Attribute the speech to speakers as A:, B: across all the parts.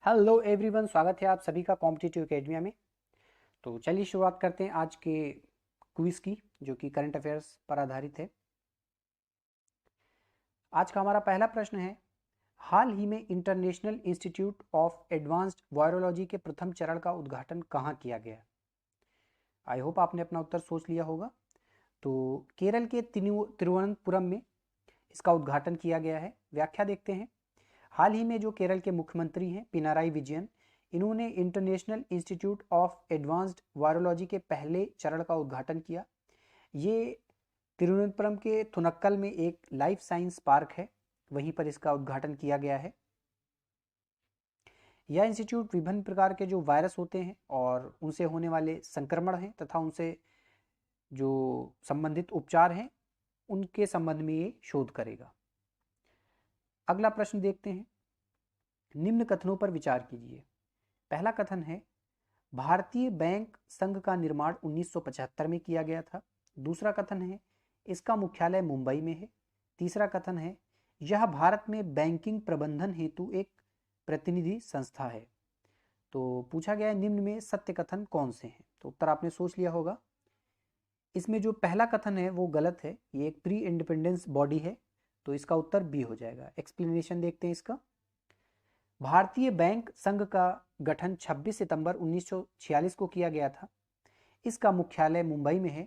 A: Hello everyone, स्वागत है आप सभी का कॉम्पिटिटिव एकेडमिया में। तो चलिए शुरुआत करते हैं आज के क्विज की, जो कि करंट अफेयर्स पर आधारित है। आज का हमारा पहला प्रश्न है, हाल ही में international institute of advanced virology के प्रथम चरण का उद्घाटन कहाँ किया गया? आई होप आपने अपना उत्तर सोच लिया होगा। तो केरल के तिरुवनंतपुरम में इसका उद्घाटन किया गया है। व्याख्या देखते हैं। हाल ही में जो केरल के मुख्यमंत्री हैं पिनाराई विजयन, इन्होंने international institute of advanced virology के पहले चरण का उद्घाटन किया। ये तिरुवनंतपुरम के थुनक्कल में एक लाइफ साइंस पार्क है, वहीं पर इसका उद्घाटन किया गया है। यह इंस्टीट्यूट विभिन्न प्रकार के जो वायरस होते हैं और उनसे होने वाले संक्रमण हैं तथा उनसे जो संबंधित उपचार हैं, उनके संबंध में ये शोध करेगा। अगला प्रश्न देखते हैं। निम्न कथनों पर विचार कीजिए। पहला कथन है, भारतीय बैंक संघ का निर्माण 1975 में किया गया था। दूसरा कथन है, इसका मुख्यालय मुंबई में है। तीसरा कथन है, यह भारत में बैंकिंग प्रबंधन हेतु एक प्रतिनिधि संस्था है। तो पूछा गया है निम्न में सत्य कथन कौन से हैं? तो उत्तर आपने सोच लिया होगा। इसमें जो पहला कथन है वो गलत है, ये एक प्री इंडिपेंडेंस बॉडी है, तो इसका उत्तर बी हो जाएगा। एक्सप्लेनेशन देखते हैं इसका। भारतीय बैंक संघ का गठन 26 सितंबर 1946 को किया गया था। इसका मुख्यालय मुंबई में है।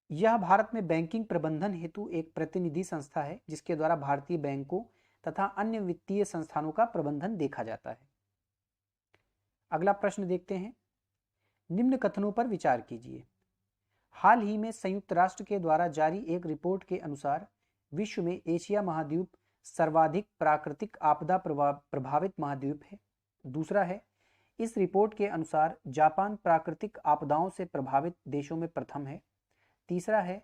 A: यह भारत में बैंकिंग प्रबंधन हेतु एक प्रतिनिधि संस्था है, जिसके द्वारा भारतीय बैंकों तथा अन्य वित्तीय संस्थानों का प्रबंधन देखा जाता है। अगला प्रश्न देखते हैं। निम्न कथनों पर विचार कीजिए। हाल ही में संयुक्त राष्ट्र के द्वारा जारी एक रिपोर्ट के अनुसार विश्व में एशिया महाद्वीप सर्वाधिक प्राकृतिक आपदा प्रभावित महाद्वीप है। दूसरा है, इस रिपोर्ट के अनुसार जापान प्राकृतिक आपदाओं से प्रभावित देशों में प्रथम है। तीसरा है,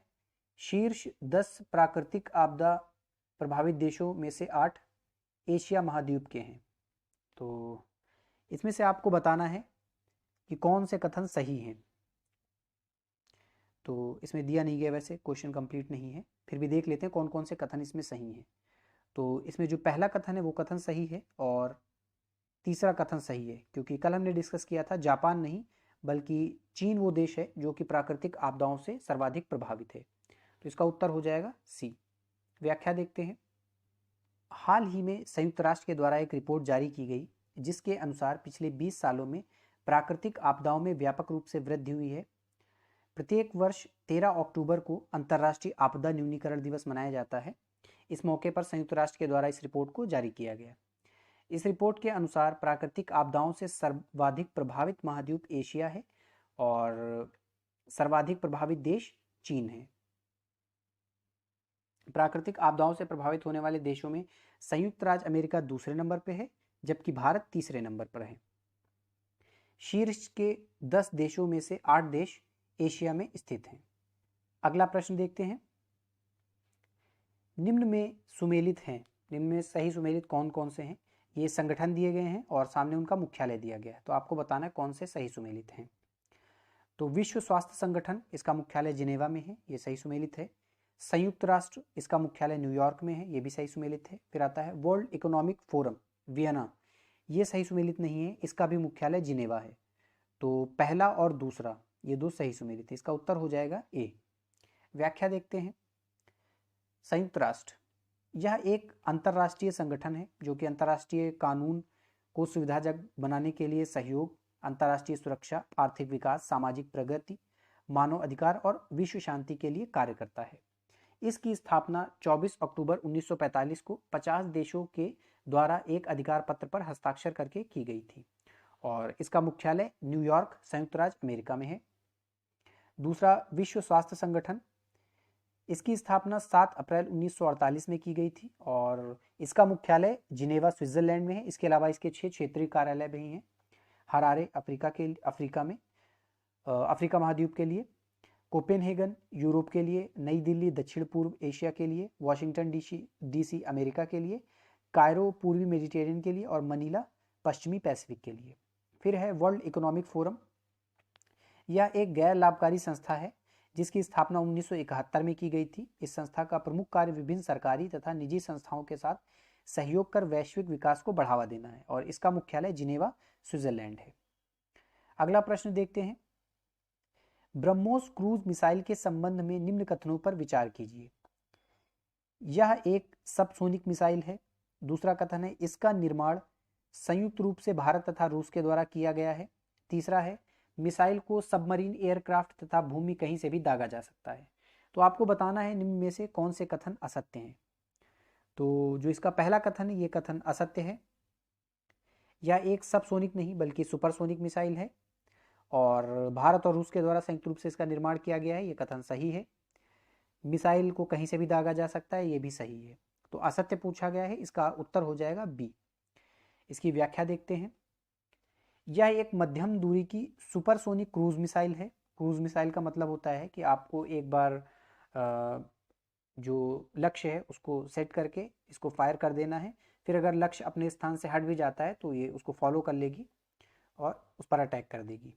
A: शीर्ष 10 प्राकृतिक आपदा प्रभावित देशों में से 8 एशिया महाद्वीप के हैं। तो इसमें से आपको बताना है कि कौन से कथन सही हैं। तो इसमें दिया नहीं गया, वैसे क्वेश्चन कंप्लीट नहीं है, फिर भी देख लेते हैं कौन कौन से कथन इसमें सही हैं। तो इसमें जो पहला कथन है वो कथन सही है और तीसरा कथन सही है, क्योंकि कल हमने डिस्कस किया था जापान नहीं बल्कि चीन वो देश है जो कि प्राकृतिक आपदाओं से सर्वाधिक प्रभावित है। तो इसका उत्तर हो जाएगा सी। व्याख्या देखते हैं। हाल ही में संयुक्त राष्ट्र के द्वारा एक रिपोर्ट जारी की गई, जिसके अनुसार पिछले 20 सालों में प्राकृतिक आपदाओं में व्यापक रूप से वृद्धि हुई है। प्रत्येक वर्ष 13 अक्टूबर को अंतर्राष्ट्रीय आपदा न्यूनीकरण दिवस मनाया जाता है। इस मौके पर संयुक्त राष्ट्र के द्वारा इस रिपोर्ट को जारी किया गया। इस रिपोर्ट के अनुसार प्राकृतिक आपदाओं से सर्वाधिक प्रभावित महाद्वीप एशिया है और सर्वाधिक प्रभावित देश चीन है। प्राकृतिक आपदाओं से प्रभावित होने वाले देशों में संयुक्त राज्य अमेरिका दूसरे नंबर पर है, जबकि भारत तीसरे नंबर पर है। शीर्ष के 10 देशों में से 8 देश एशिया में स्थित हैं। अगला प्रश्न देखते हैं। निम्न में सुमेलित हैं, निम्न में सही सुमेलित कौन कौन से हैं? ये संगठन दिए गए हैं और सामने उनका मुख्यालय दिया गया है, तो आपको बताना है कौन से सही सुमेलित हैं। तो विश्व स्वास्थ्य संगठन, इसका मुख्यालय जिनेवा में है, ये सही सुमेलित है। संयुक्त राष्ट्र, इसका मुख्यालय न्यूयॉर्क में है, ये भी सही सुमेलित है। फिर आता है वर्ल्ड इकोनॉमिक फोरम वियना, ये सही सुमेलित नहीं है, इसका भी मुख्यालय जिनेवा है। तो पहला और दूसरा ये दो सही सुमेलित है, इसका उत्तर हो जाएगा ए। व्याख्या देखते हैं। संयुक्त राष्ट्र यह एक अंतर्राष्ट्रीय संगठन है जो कि अंतर्राष्ट्रीय कानून को सुविधाजनक बनाने के लिए सहयोग, अंतर्राष्ट्रीय सुरक्षा, आर्थिक विकास, सामाजिक प्रगति, मानव अधिकार और विश्व शांति के लिए कार्य करता है। इसकी स्थापना 24 अक्टूबर 1945 को 50 देशों के द्वारा एक अधिकार पत्र पर हस्ताक्षर करके की गई थी और इसका मुख्यालय न्यूयॉर्क, संयुक्त राज्य अमेरिका में है। दूसरा, विश्व स्वास्थ्य संगठन, इसकी स्थापना 7 अप्रैल 1948 में की गई थी और इसका मुख्यालय जिनेवा, स्विट्जरलैंड में है। इसके अलावा इसके 6 क्षेत्रीय कार्यालय भी हैं। हरारे अफ्रीका में अफ्रीका महाद्वीप के लिए, कोपेनहेगन यूरोप के लिए, नई दिल्ली दक्षिण पूर्व एशिया के लिए, वाशिंगटन डीसी अमेरिका के लिए, कायरो पूर्वी मेडिटेरियन के लिए और मनीला पश्चिमी पैसिफिक के लिए। फिर है वर्ल्ड इकोनॉमिक फोरम, यह एक गैर लाभकारी संस्था है जिसकी स्थापना 1971 में की गई थी। इस संस्था का प्रमुख कार्य विभिन्न सरकारी तथा निजी संस्थाओं के साथ सहयोग कर वैश्विक विकास को बढ़ावा देना है और इसका मुख्यालय जिनेवा, स्विट्जरलैंड है। अगला प्रश्न देखते हैं। ब्रह्मोस क्रूज मिसाइल के संबंध में निम्न कथनों पर विचार कीजिए। यह एक सबसोनिक मिसाइल है। दूसरा कथन है इसका निर्माण संयुक्त रूप से भारत तथा रूस के द्वारा किया गया है। तीसरा है मिसाइल को सबमरीन एयरक्राफ्ट तथा भूमि कहीं से भी दागा जा सकता है। तो आपको बताना है निम्न में से कौन से कथन असत्य हैं। तो जो इसका पहला कथन है ये कथन असत्य है। यह एक सबसोनिक नहीं बल्कि सुपरसोनिक मिसाइल है और भारत और रूस के द्वारा संयुक्त रूप से इसका निर्माण किया गया है, ये कथन सही है। मिसाइल को कहीं से भी दागा जा सकता है, ये भी सही है। तो असत्य पूछा गया है, इसका उत्तर हो जाएगा बी। इसकी व्याख्या देखते हैं। यह एक मध्यम दूरी की सुपरसोनिक क्रूज मिसाइल है। क्रूज मिसाइल का मतलब होता है कि आपको एक बार जो लक्ष्य है उसको सेट करके इसको फायर कर देना है, फिर अगर लक्ष्य अपने स्थान से हट भी जाता है तो ये उसको फॉलो कर लेगी और उस पर अटैक कर देगी।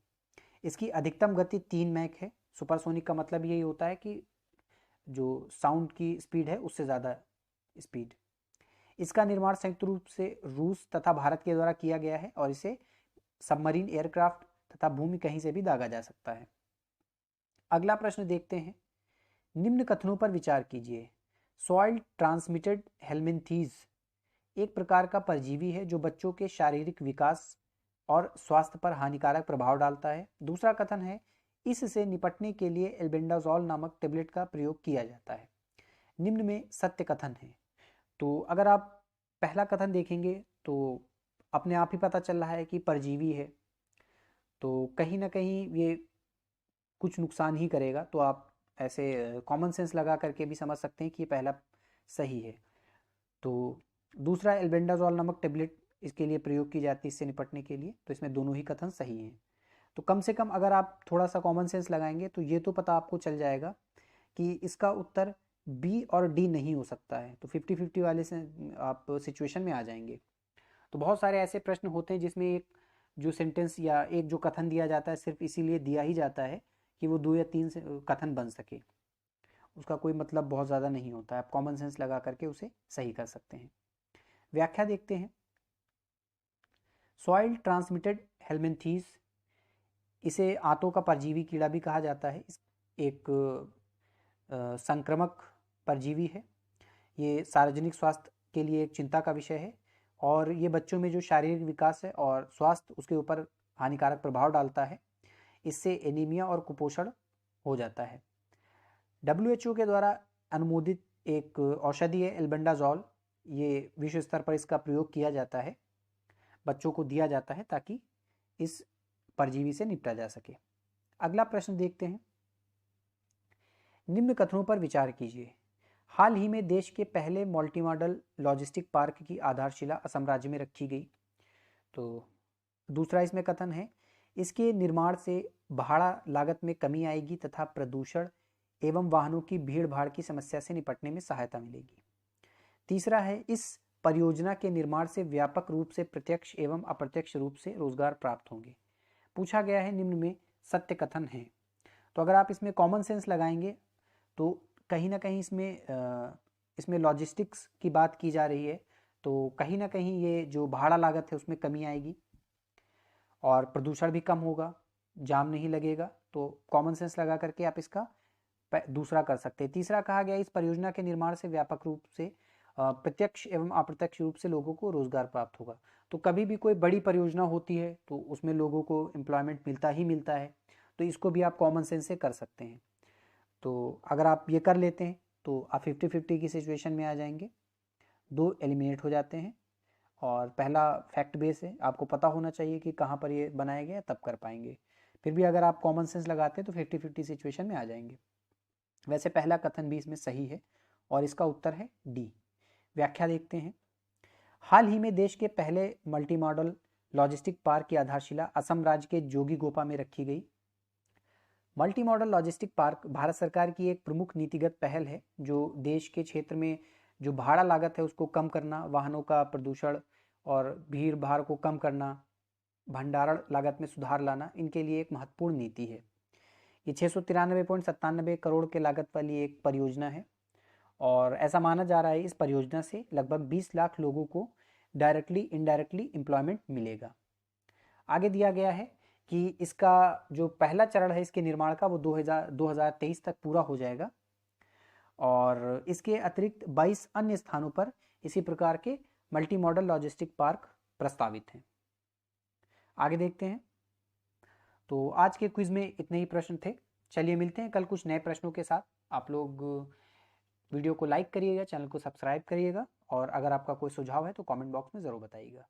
A: इसकी अधिकतम गति 3 मैक है। सुपरसोनिक का मतलब यही होता है कि जो साउंड की स्पीड है उससे ज़्यादा स्पीड। इसका निर्माण संयुक्त रूप से रूस तथा भारत के द्वारा किया गया है और इसे सबमरीन एयरक्राफ्ट तथा भूमि कहीं से भी दागा जा सकता है। अगला प्रश्न देखते हैं। निम्न कथनों पर विचार कीजिए। सॉइल ट्रांसमिटेड हेलमिंथीज एक प्रकार का परजीवी है जो बच्चों के शारीरिक विकास और स्वास्थ्य पर हानिकारक प्रभाव डालता है। दूसरा कथन है इससे निपटने के लिए एल्बेंडाजोल नामक टेबलेट का प्रयोग किया जाता है। निम्न में सत्य कथन है। तो अगर आप पहला कथन देखेंगे तो अपने आप ही पता चल रहा है कि परजीवी है, तो कहीं ना कहीं ये कुछ नुकसान ही करेगा। तो आप ऐसे कॉमन सेंस लगा करके भी समझ सकते हैं कि ये पहला सही है। तो दूसरा एल्बेंडाजोल नामक टेबलेट इसके लिए प्रयोग की जाती है इससे निपटने के लिए, तो इसमें दोनों ही कथन सही हैं। तो कम से कम अगर आप थोड़ा सा कॉमन सेंस लगाएंगे तो ये तो पता आपको चल जाएगा कि इसका उत्तर बी और डी नहीं हो सकता है। तो 50-50 वाले से आप सिचुएशन में आ जाएंगे। तो बहुत सारे ऐसे प्रश्न होते हैं जिसमें एक जो सेंटेंस या एक जो कथन दिया जाता है सिर्फ इसीलिए दिया ही जाता है कि वो 2 या 3 कथन बन सके, उसका कोई मतलब बहुत ज़्यादा नहीं होता है। आप कॉमन सेंस लगा करके उसे सही कर सकते हैं। व्याख्या देखते हैं। सॉइल ट्रांसमिटेड हेलमिंथीज, इसे आंतों का परजीवी कीड़ा भी कहा जाता है। एक संक्रामक परजीवी है। ये सार्वजनिक स्वास्थ्य के लिए एक चिंता का विषय है और ये बच्चों में जो शारीरिक विकास है और स्वास्थ्य उसके ऊपर हानिकारक प्रभाव डालता है। इससे एनीमिया और कुपोषण हो जाता है। WHO के द्वारा अनुमोदित एक औषधि है एल्बेंडाजोल। ये विश्व स्तर पर इसका प्रयोग किया जाता है, बच्चों को दिया जाता है ताकि इस परजीवी से निपटा जा सके। अगला प्रश्न देखते हैं। निम्न कथनों पर विचार कीजिए। हाल ही में देश के पहले मल्टी मॉडल लॉजिस्टिक पार्क की आधारशिला असम राज्य में रखी गई। तो दूसरा इसमें कथन है इसके निर्माण से भाड़ा लागत में कमी आएगी तथा प्रदूषण एवं वाहनों की भीड़ भाड़ की समस्या से निपटने में सहायता मिलेगी। तीसरा है इस परियोजना के निर्माण से व्यापक रूप से प्रत्यक्ष एवं अप्रत्यक्ष रूप से रोजगार प्राप्त होंगे। पूछा गया है निम्न में सत्य कथन है। तो अगर आप इसमें कॉमन सेंस लगाएंगे तो कहीं ना कहीं इसमें लॉजिस्टिक्स की बात की जा रही है, तो कहीं ना कहीं ये जो भाड़ा लागत है उसमें कमी आएगी और प्रदूषण भी कम होगा, जाम नहीं लगेगा। तो कॉमन सेंस लगा करके आप इसका दूसरा कर सकते हैं। तीसरा कहा गया इस परियोजना के निर्माण से व्यापक रूप से प्रत्यक्ष एवं अप्रत्यक्ष रूप से लोगों को रोजगार प्राप्त होगा। तो कभी भी कोई बड़ी परियोजना होती है तो उसमें लोगों को एम्प्लॉयमेंट मिलता ही मिलता है, तो इसको भी आप कॉमन सेंस से कर सकते हैं। तो अगर आप ये कर लेते हैं तो आप 50-50 की सिचुएशन में आ जाएंगे। 2 एलिमिनेट हो जाते हैं और पहला फैक्ट बेस है, आपको पता होना चाहिए कि कहाँ पर ये बनाया गया तब कर पाएंगे। फिर भी अगर आप कॉमन सेंस लगाते हैं तो 50-50 सिचुएशन में आ जाएंगे। वैसे पहला कथन भी इसमें सही है और इसका उत्तर है डी। व्याख्या देखते हैं। हाल ही में देश के पहले मल्टी मॉडल लॉजिस्टिक पार्क की आधारशिला असम राज्य के जोगीघोपा में रखी गई। Multi modal logistic park Bharat सरकार की एक प्रमुख नीतिगत पहल है जो देश के क्षेत्र में जो भाड़ा लागत है उसको कम करना, वाहनों का प्रदूषण और भीड़ भाड़ को कम करना, भंडारण लागत में सुधार लाना, इनके लिए एक महत्वपूर्ण नीति है। ये 693.97 करोड़ के लागत वाली एक परियोजना है और ऐसा माना जा रहा है इस परियोजना से लगभग 20 लाख लोगों को डायरेक्टली इनडायरेक्टली एम्प्लॉयमेंट मिलेगा। आगे दिया गया है कि इसका जो पहला चरण है इसके निर्माण का वो 2023 तक पूरा हो जाएगा और इसके अतिरिक्त 22 अन्य स्थानों पर इसी प्रकार के मल्टी मॉडल लॉजिस्टिक पार्क प्रस्तावित हैं। आगे देखते हैं। तो आज के क्विज में इतने ही प्रश्न थे। चलिए मिलते हैं कल कुछ नए प्रश्नों के साथ। आप लोग वीडियो को लाइक करिएगा, चैनल को सब्सक्राइब करिएगा और अगर आपका कोई सुझाव है तो कमेंट बॉक्स में ज़रूर बताइएगा।